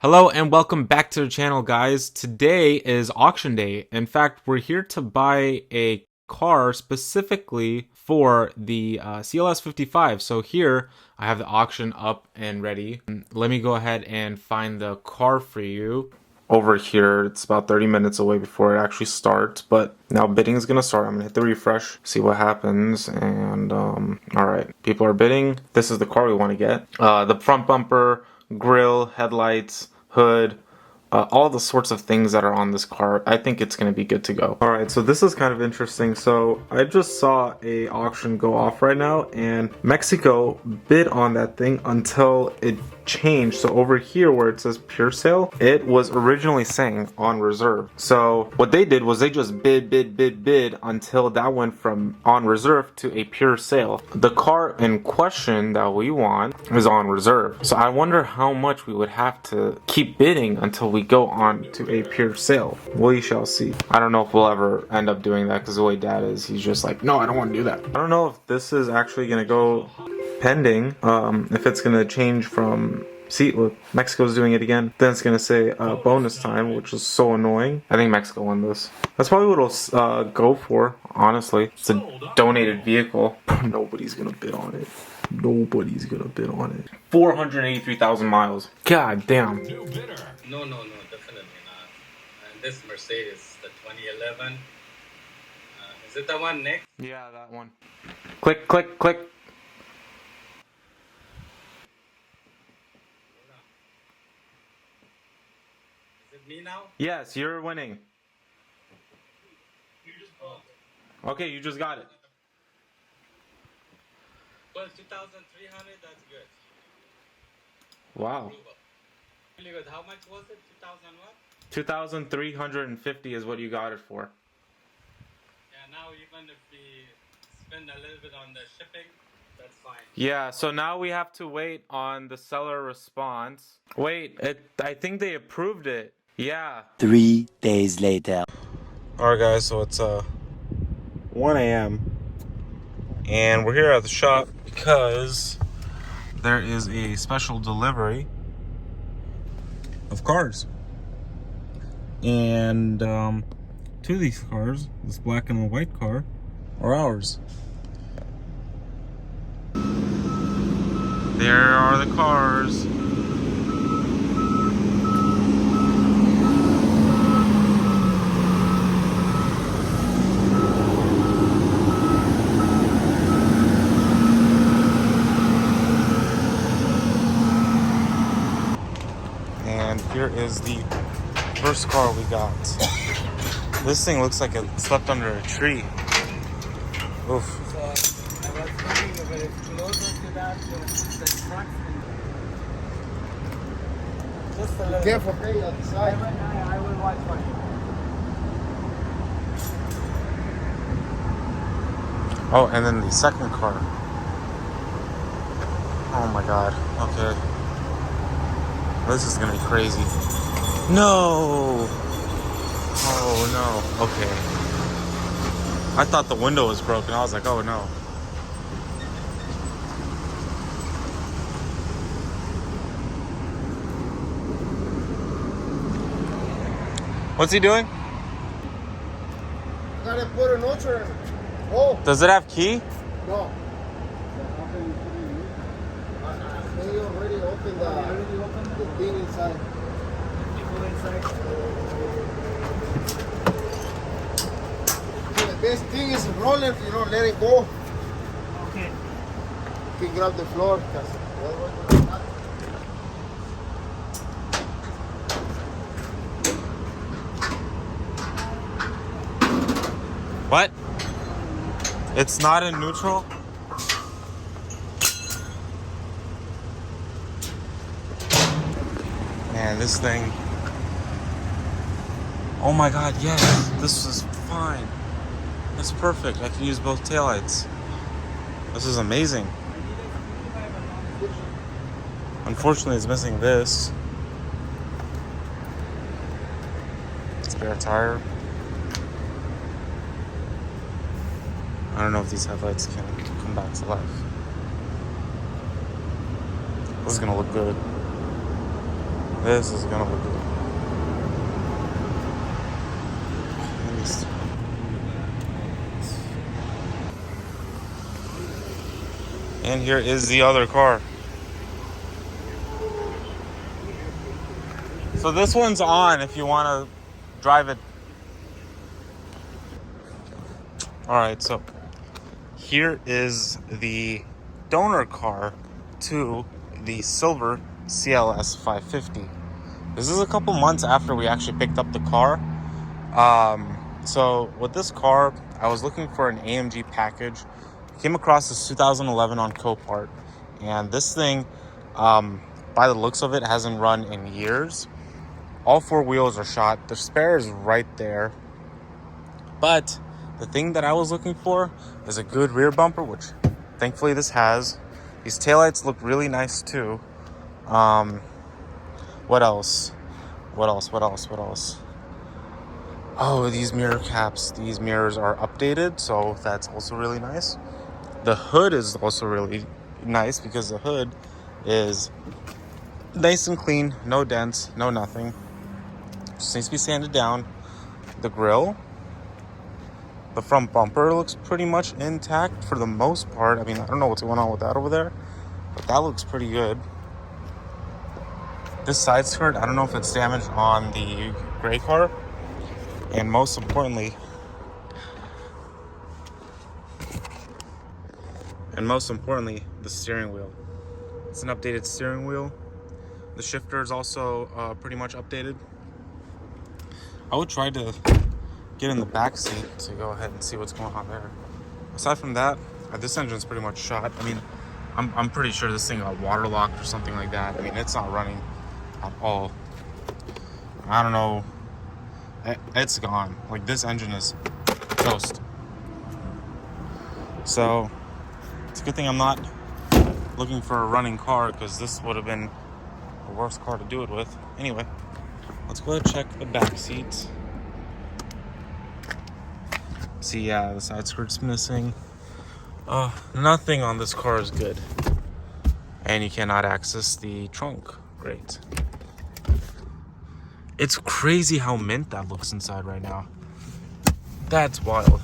Hello and welcome back to the channel, guys. Today is auction day. In fact, we're here to buy a car specifically for the CLS55. So here I have the auction up and ready. Let me go ahead and find the car for you. Over here, it's about 30 minutes away before it actually starts, but now bidding is gonna start. I'm gonna hit the refresh, see what happens, and all right, people are bidding. This is the car we want to get. The front bumper, grille, headlights, hood, all the sorts of things that are on this car. I think it's going to be good to go. All right, so this is kind of interesting. So I just saw a auction go off right now, and Mexico bid on that thing until it changed. So over here where it says pure sale, it was originally saying on reserve. So what they did was they just bid until that went from on reserve to a pure sale. The car in question that we want is on reserve. So I wonder how much we would have to keep bidding until we go on to a pure sale. We shall see. I don't know if we'll ever end up doing that, because the way Dad is, he's just like, no, I don't want to do that. I don't know if this is actually going to go pending, if it's going to change from, see, look, Mexico's doing it again. Then it's going to say bonus time, which is so annoying. I think Mexico won this. That's probably what it'll go for, honestly. It's a donated vehicle. Nobody's going to bid on it. Nobody's going to bid on it. 483,000 miles. God damn. No, definitely not. And this Mercedes, the 2011. Is it the one, Nick? Yeah, that one. Click, click, click. Is it me now? Yes, you're winning. You just bought. Okay, you just got it. Well, 2,300, that's good. Wow. Really good. How much was it? 2,000 what? 2,350 is what you got it for. Yeah, now even if we spend a little bit on the shipping, that's fine. Yeah, so now we have to wait on the seller response. Wait, I think they approved it. Yeah. 3 days later. Alright guys, so it's 1 a.m. and we're here at the shop because there is a special delivery of cars. And two of these cars, this black and white car, are ours. There are the cars. And here is the first car we got. This thing looks like it slept under a tree. Oof. So, I was thinking if it's closer to that, the trucks. Just a little. Careful, okay, on the side. I will watch for you. Oh, and then the second car. Oh my god. Okay. This is gonna be crazy. No! Oh no. Okay. I thought the window was broken. I was like, oh no. What's he doing? Gotta put an ultra in it. Oh, Does it have key? no. They already opened the thing inside. So the best thing is roller, you know, let it go. Okay. You can grab the floor. What? It's not in neutral? Man, this thing. Oh my god, yes. This is fine. That's perfect. I can use both taillights. This is amazing. Unfortunately, it's missing this. Spare tire. I don't know if these headlights can come back to life. This is gonna look good. This is gonna look good. And here is the other car. So this one's on if you want to drive it. All right, so here is the donor car to the silver CLS55. This is a couple months after we actually picked up the car. So with this car, I was looking for an AMG package. I came across this 2011 on Copart, and this thing, by the looks of it, hasn't run in years. All four wheels are shot. The spare is right there. But the thing that I was looking for is a good rear bumper, which thankfully this has. These taillights look really nice too. What else? Oh, these mirror caps. These mirrors are updated, so that's also really nice. The hood is also really nice because the hood is nice and clean. No dents, no nothing. Just needs to be sanded down. The grille, the front bumper looks pretty much intact for the most part. I mean, I don't know what's going on with that over there, but that looks pretty good. This side skirt, I don't know if it's damaged on the gray car. And most importantly, the steering wheel. It's an updated steering wheel. The shifter is also pretty much updated. I would try to get in the back seat to go ahead and see what's going on there. Aside from that, this engine's pretty much shot. I mean, I'm pretty sure this thing got waterlocked or something like that. I mean, it's not running at all. I don't know. It's gone. Like, this engine is toast. So it's a good thing I'm not looking for a running car, because this would have been the worst car to do it with. Anyway, let's go ahead and check the back seats. See, yeah, the side skirt's missing. Nothing on this car is good. And you cannot access the trunk. Great. It's crazy how mint that looks inside right now. That's wild.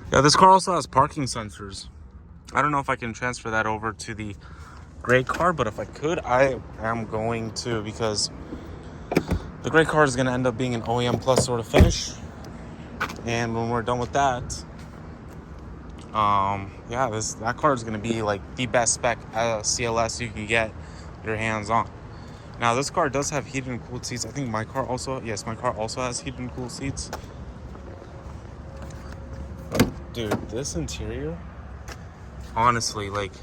Yeah, this car also has parking sensors. I don't know if I can transfer that over to the gray car, but if I could, I am going to, because the gray car is going to end up being an OEM plus sort of finish. And when we're done with that, yeah, that car is going to be like the best spec CLS you can get your hands on. Now, this car does have heated and cooled seats. I think my car also has heated and cooled seats. Dude, this interior, honestly, like,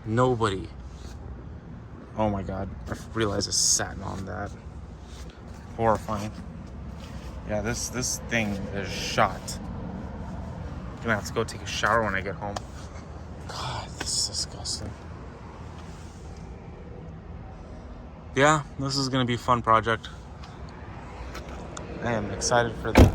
nobody. Oh my God, I realized it's satin on that. Horrifying. Yeah, this thing is shot. Gonna have to go take a shower when I get home. God, this is disgusting. Yeah, this is gonna be a fun project. I am excited for that.